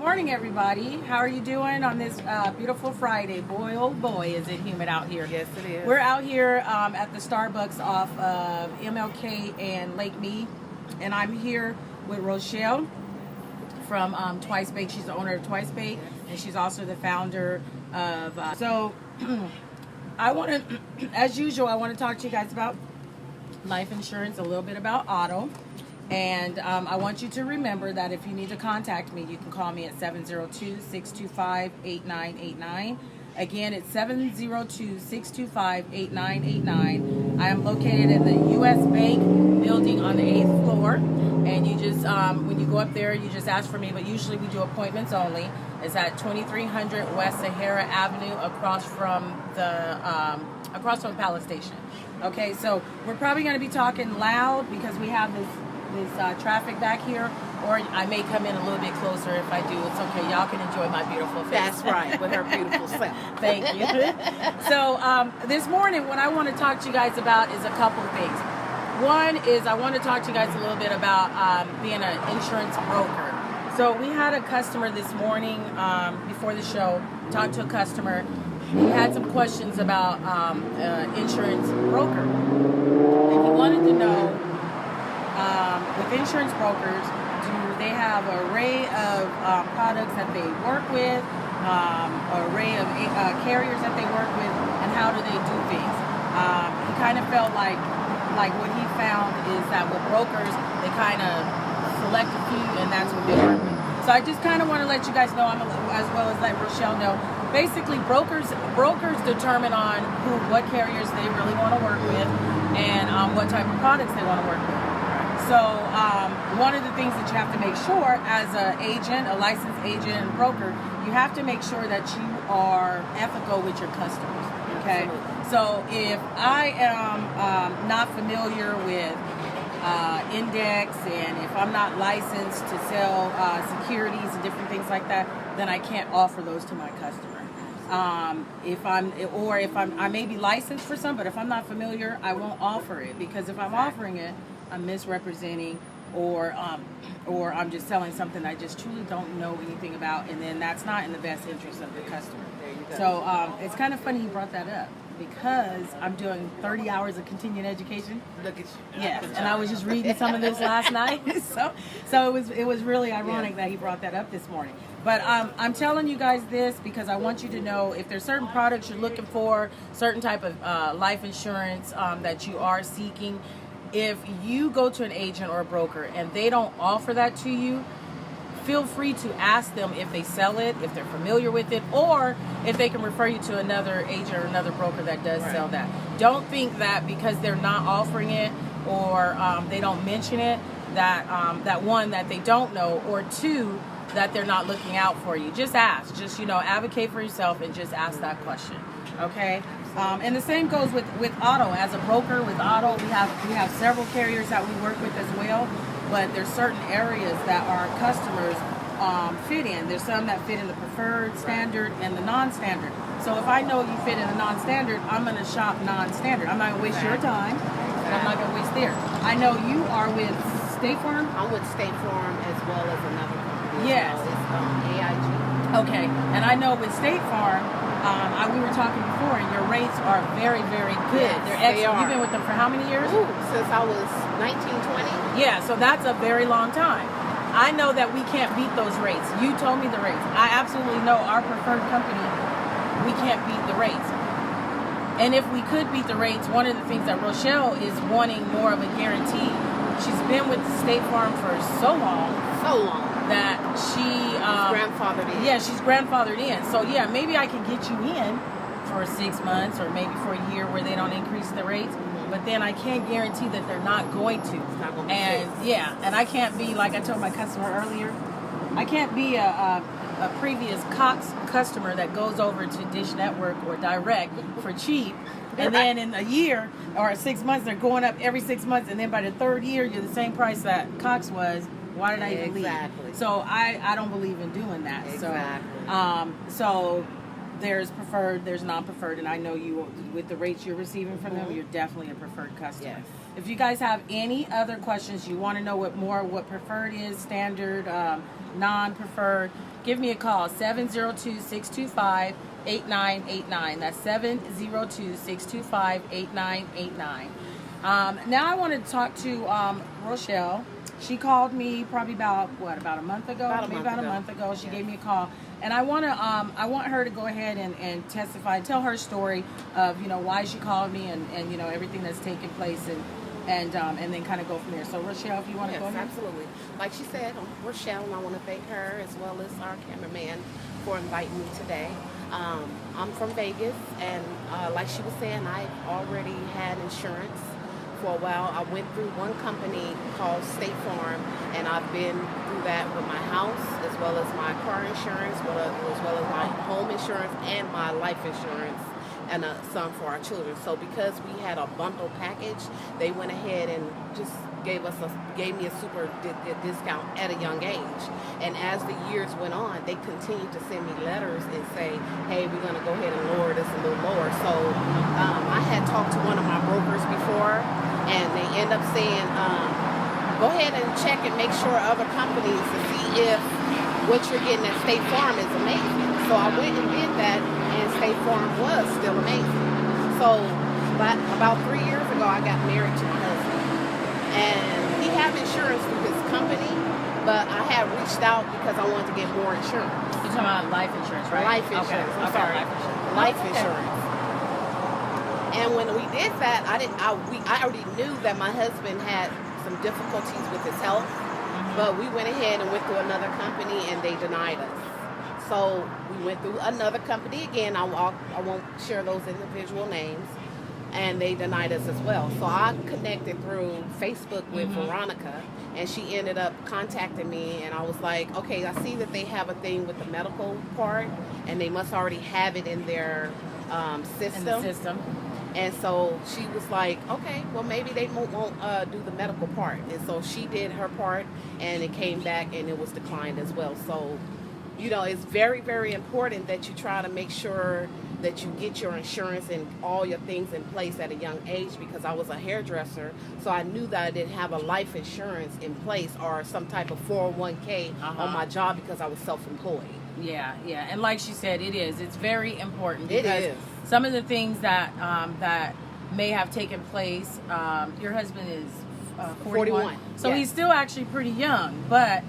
morning, everybody. How are you doing on this beautiful Friday? Boy, oh boy, is it humid out here. Yes, it is. We're out here at the Starbucks off of MLK and Lake Mead, and I'm here with Rochelle from Twice Baked. She's the owner of Twice Baked, and she's also the founder of... I want to, as usual, I want to talk to you guys about life insurance, a little bit about auto. And I want you to remember that if you need to contact me, you can call me at 702-625-8989. Again, it's 702-625-8989. I am located in the U.S. Bank building on the 8th floor. And you just, when you go up there, you just ask for me. But usually we do appointments only. It's at 2300 West Sahara Avenue across from Palace Station. Okay, so we're probably going to be talking loud because we have this traffic back here, or I may come in a little bit closer. If I do, it's okay. Y'all can enjoy my beautiful face. That's right, with her beautiful self. Thank you. So this morning, what I want to talk to you guys about is a couple of things. One is I want to talk to you guys a little bit about being an insurance broker. So we had a customer this morning before the show, talked to a customer. He had some questions about insurance broker. And he wanted to know, with insurance brokers, do they have an array of products that they work with, an array of carriers that they work with, and how do they do things? He kind of felt like what he found is that with brokers, they kind of select a few, and that's what they work with. So I just kind of want to let you guys know, as well as let Rochelle know, basically brokers determine on what carriers they really want to work with, and what type of products they want to work with. So one of the things that you have to make sure as an agent, a licensed agent and broker, you have to make sure that you are ethical with your customers, okay? Absolutely. So if I am not familiar with index, and if I'm not licensed to sell securities and different things like that, then I can't offer those to my customer. If I may be licensed for some, but if I'm not familiar, I won't offer it, because if I'm offering it, I'm misrepresenting, or I'm just selling something I just truly don't know anything about, and then that's not in the best interest of the customer. There you go. So it's kind of funny you brought that up, because I'm doing 30 hours of continuing education. Look at you. Yes, and I was just reading some of this last night, so it was really ironic that he brought that up this morning. But I'm telling you guys this because I want you to know, if there's certain products you're looking for, certain type of life insurance that you are seeking, if you go to an agent or a broker and they don't offer that to you, feel free to ask them if they sell it, if they're familiar with it, or if they can refer you to another agent or another broker that does sell that. Don't think that because they're not offering it, or they don't mention it, that one, that they don't know, or two, that they're not looking out for you. Just ask. Just, advocate for yourself and just ask that question. Okay? And the same goes with auto. As a broker with auto, we have several carriers that we work with as well, but there's certain areas that our customers fit in. There's some that fit in the preferred, standard, and the non-standard. So if I know you fit in the non-standard, I'm going to shop non-standard. I'm not going to waste your time, and I'm not going to waste theirs. I know you are with State Farm? I'm with State Farm as well as another company. Yes. It's AIG. Okay, and I know with State Farm, we were talking before, and your rates are very, very good. Yes, They're excellent. they are. You've been with them for how many years? Since I was 19, 20. Yeah, so that's a very long time. I know that we can't beat those rates. You told me the rates. I absolutely know our preferred company, we can't beat the rates. And if we could beat the rates, one of the things that Rochelle is wanting more of a guarantee. She's been with State Farm for so long. That she's grandfathered in. Yeah, she's grandfathered in. So yeah, maybe I can get you in for 6 months or maybe for a year where they don't increase the rates. But then I can't guarantee that they're not going to. It's not going to be and fixed. yeah, and I can't be, like I told my customer earlier, I can't be a previous Cox customer that goes over to Dish Network or Direct for cheap. And then in a year or 6 months, they're going up every 6 months. And then by the third year, you're the same price that Cox was. Why did I even leave? Exactly. So I don't believe in doing that. Exactly. So there's preferred, there's non-preferred, and I know you, with the rates you're receiving from them, Mhm. you're definitely a preferred customer. Yes. If you guys have any other questions, you want to know what preferred is, standard, non-preferred, give me a call, 702-625-8989. That's 702-625-8989. Now I want to talk to Rochelle. She called me probably about a month ago? About a month ago. She Yes. gave me a call. And I want her to go ahead and testify, tell her story of, why she called me and everything that's taken place and then kind of go from there. So Rochelle, if you want to Yes, go ahead. absolutely. Like she said, I'm Rochelle, and I want to thank her as well as our cameraman for inviting me today. I'm from Vegas, and like she was saying, I've already had insurance for a while. I went through one company called State Farm, and I've been through that with my house as well as my car insurance, as well as my home insurance and my life insurance, and some for our children. So because we had a bundle package, they went ahead and just gave me a super discount at a young age. And as the years went on, they continued to send me letters and say, hey, we're going to go ahead and lower this a little lower. So I had talked to one of my brokers before, and they end up saying, go ahead and check and make sure other companies to see if what you're getting at State Farm is amazing. So I went and did that, and State Farm was still amazing. So about 3 years ago, I got married to my husband. And he had insurance through his company, but I had reached out because I wanted to get more insurance. You're talking about life insurance, right? Life insurance. Okay. I'm sorry. Life Life insurance. And when we did that, I already knew that my husband had some difficulties with his health, but we went ahead and went through another company, and they denied us. So we went through another company again. I won't share those individual names. And they denied us as well. So I connected through Facebook with Veronica, and she ended up contacting me, and I was like, okay, I see that they have a thing with the medical part, and they must already have it in their system. And so she was like, okay, well, maybe they won't do the medical part. And so she did her part, and it came back, and it was declined as well. So, it's very, very important that you try to make sure that you get your insurance and all your things in place at a young age, because I was a hairdresser, so I knew that I didn't have a life insurance in place or some type of 401k on my job because I was self-employed. Yeah. And like she said, it's very important It because is. some of the things that may have taken place, your husband is 41. So yes. he's still actually pretty young, but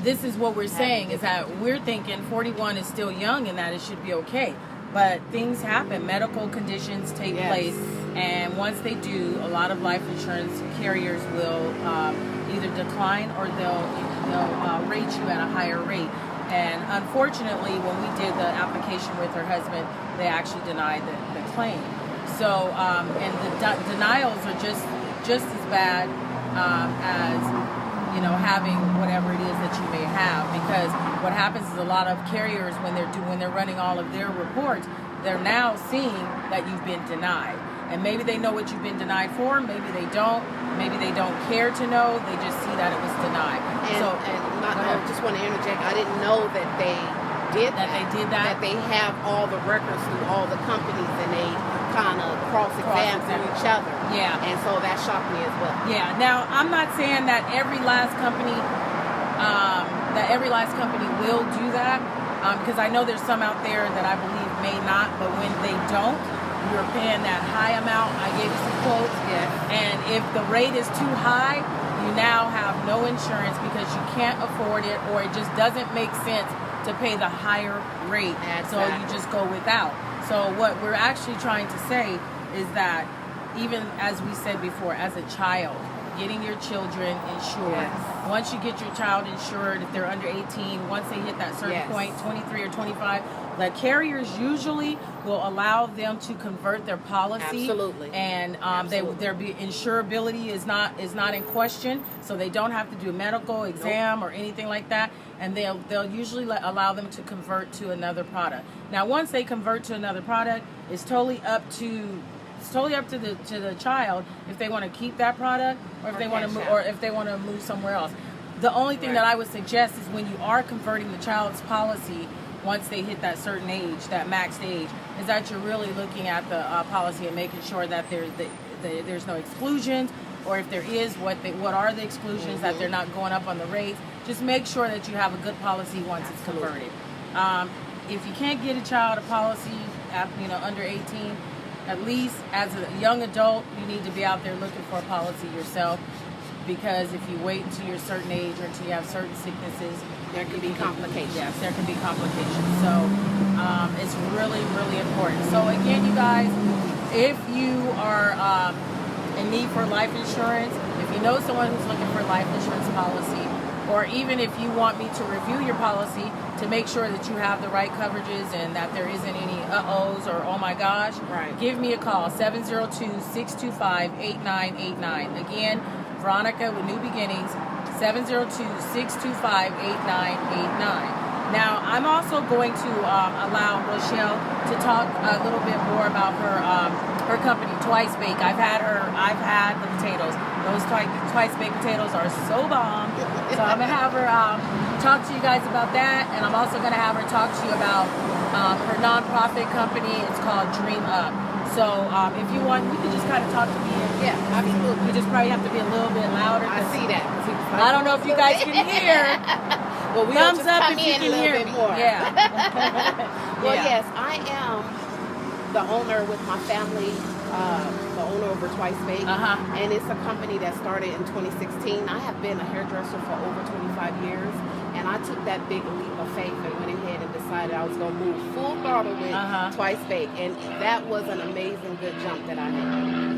this is what we're saying, is that we're thinking 41 is still young and that it should be okay. But things happen. Medical conditions take place. And once they do, a lot of life insurance carriers will either decline or they'll rate you at a higher rate. And unfortunately, when we did the application with her husband, they actually denied the claim. So, and the denials are just as bad as having whatever it is that you may have, because what happens is a lot of carriers, when they're running all of their reports, they're now seeing that you've been denied, and maybe they know what you've been denied for, maybe they don't care to know, they just see that it was denied. I just want to interject, I didn't know that they did that they have all the records through all the companies, and they kind of cross-examine through each other. Yeah. And so that shocked me as well. Yeah. Now, I'm not saying that every last company will do that, because I know there's some out there that I believe may not, but when they don't, you're paying that high amount. I gave you some quotes. Yes. And if the rate is too high, you now have no insurance because you can't afford it, or it just doesn't make sense to pay the higher rate. Exactly. So you just go without. So what we're actually trying to say is that, even as we said before, as a child, getting your children insured. Yes. Once you get your child insured, if they're under 18, once they hit that certain point, 23 or 25, the carriers usually will allow them to convert their policy. Absolutely. And their insurability is not in question, so they don't have to do a medical exam or anything like that, and they'll usually allow them to convert to another product. Now, once they convert to another product, it's totally up to the child if they want to keep that product, or if they want to move, or if they want to move somewhere else. The only thing that I would suggest is, when you are converting the child's policy, once they hit that certain age, that maxed age, is that you're really looking at the policy and making sure that there's no exclusions, or if there is, what are the exclusions, that they're not going up on the rates. Just make sure that you have a good policy once it's converted. If you can't get a child a policy under 18, at least as a young adult, you need to be out there looking for a policy yourself, because if you wait until you're a certain age or until you have certain sicknesses, there can be complications. Yes, there can be complications. So it's really, really important. So again, you guys, if you are in need for life insurance, if you know someone who's looking for a life insurance policy, or even if you want me to review your policy to make sure that you have the right coverages and that there isn't any uh-ohs or oh my gosh, give me a call, 702-625-8989. Again, Veronica with New Beginnings, 702-625-8989. Now, I'm also going to allow Rochelle to talk a little bit more about her company, Twice Bake. I've had the potatoes. Those Twice Baked potatoes are so bomb. So I'm going to have her talk to you guys about that. And I'm also going to have her talk to you about her nonprofit company. It's called Dream Up. So if you want, you can just kind of talk to me. Yeah, absolutely. You just probably have to be a little bit louder. I see that. I don't know if you guys can hear. Well, we thumbs just up come if you in can a hear little bit me. more. Yeah. Well, Yeah. yes, I am the owner with my family, the owner over Twice Bake, and it's a company that started in 2016. I have been a hairdresser for over 25 years, and I took that big leap of faith and went ahead and decided I was going to move full throttle with Twice Bake, and that was an amazing good jump that I had.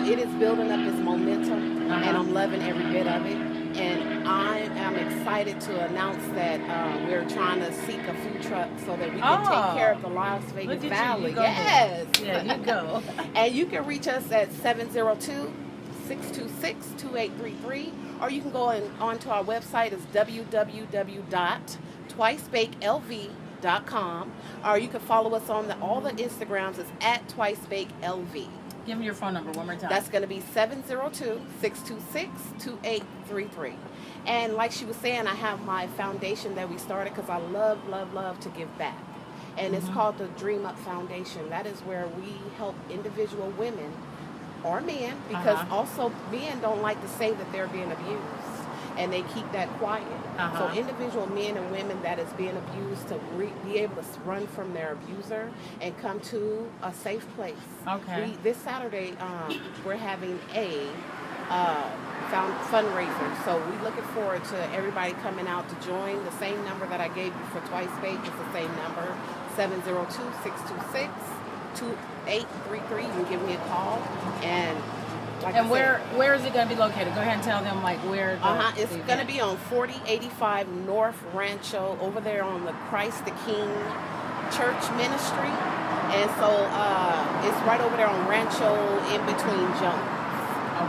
It is building up its momentum, and I'm loving every bit of it. And I am excited to announce that we're trying to seek a food truck so that we can take care of the Las Vegas Valley. Yes. Yeah, you go. And you can reach us at 702-626-2833, or you can go onto our website. It's www.twicebakelv.com, or you can follow us on all the Instagrams. It's at twicebakelv. Give me your phone number one more time. That's going to be 702-626-2833. And like she was saying, I have my foundation that we started because I love, love, love to give back. And it's called the Dream Up Foundation. That is where we help individual women or men, because also men don't like to say that they're being abused, and they keep that quiet. So individual men and women that is being abused to be able to run from their abuser and come to a safe place. Okay. This Saturday, we're having a fundraiser. So we're looking forward to everybody coming out to join. The same number that I gave you for Twice Bake is the same number, 702-626-2833. You can give me a call. And where is it going to be located? Go ahead and tell them where. It's going to be on 4085 North Rancho, over there on the Christ the King Church Ministry, and so it's right over there on Rancho, in between Jones.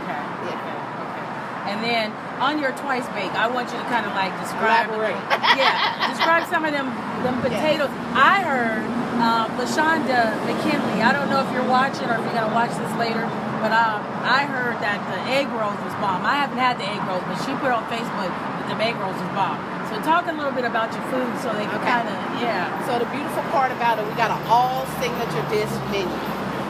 Okay. Yeah. Okay. And then on your Twice Bake, I want you to kind of describe. Describe some of them potatoes. I heard LaShonda McKinley. I don't know if you're watching or if you're going to watch this later. But I heard that the egg rolls was bomb. I haven't had the egg rolls, but she put on Facebook that the egg rolls was bomb. So talk a little bit about your food so they can kind of, So the beautiful part about it, we got an all signature dish menu.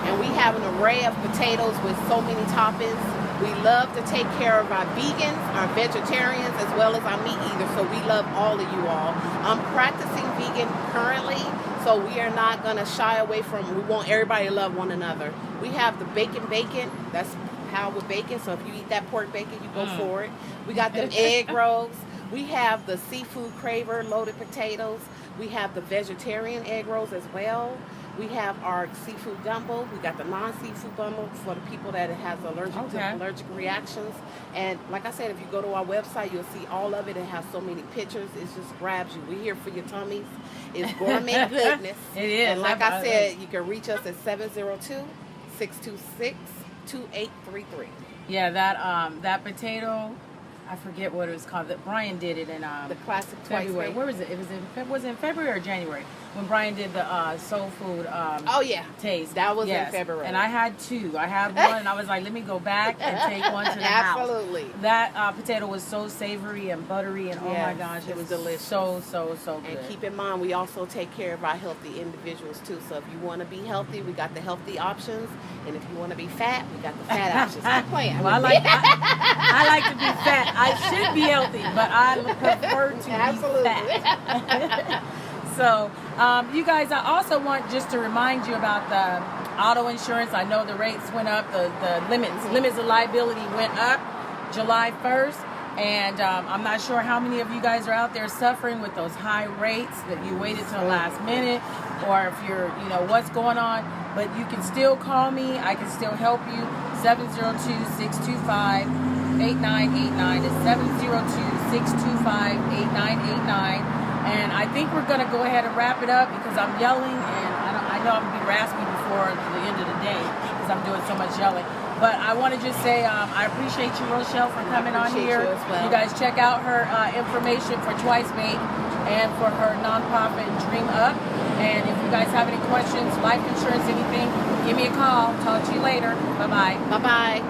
And we have an array of potatoes with so many toppings. We love to take care of our vegans, our vegetarians, as well as our meat eaters. So we love all of you all. I'm practicing vegan currently, so we are not going to shy away from, we want everybody to love one another. We have the bacon. That's how we're baking. So if you eat that pork bacon, you go for it. We got them egg rolls. We have the seafood craver loaded potatoes. We have the vegetarian egg rolls as well. We have our seafood gumbo. We got the non-seafood gumbo for the people that has allergic reactions. And like I said, if you go to our website, you'll see all of it. It has so many pictures. It just grabs you. We're here for your tummies. It's gourmet goodness. It is. And like I said, you can reach us at 702-626-2833. Yeah, that potato. I forget what it was called. That Brian did it in The classic twice February. made. Where was it? Was it in February or January when Brian did the soul food Oh yeah, taste? that was Yes. in February. And I had two. I had one, and I was like, let me go back and take one to the house. Absolutely. That potato was so savory and buttery, and oh my Yes, gosh, it it's was delicious. so good. And keep in mind, we also take care of our healthy individuals too. So if you want to be healthy, we got the healthy options, and if you want to be fat, we got the fat options. I'm playing. Well, I like to be fat. I should be healthy, but I prefer to Absolutely. be fat. So, you guys, I also want just to remind you about the auto insurance. I know the rates went up. The limits of liability went up July 1st. And I'm not sure how many of you guys are out there suffering with those high rates that you waited till the last minute, or if you're, what's going on. But you can still call me. I can still help you. 702-625-8989. It's 702-625-8989. And I think we're going to go ahead and wrap it up because I'm yelling, and I know I'm going to be raspy before the end of the day because I'm doing so much yelling. But I want to just say I appreciate you, Rochelle, for coming on here. You as well. You guys check out her information for Twice Bake and for her nonprofit Dream Up. And if you guys have any questions, life insurance, anything, give me a call. Talk to you later. Bye-bye. Bye-bye.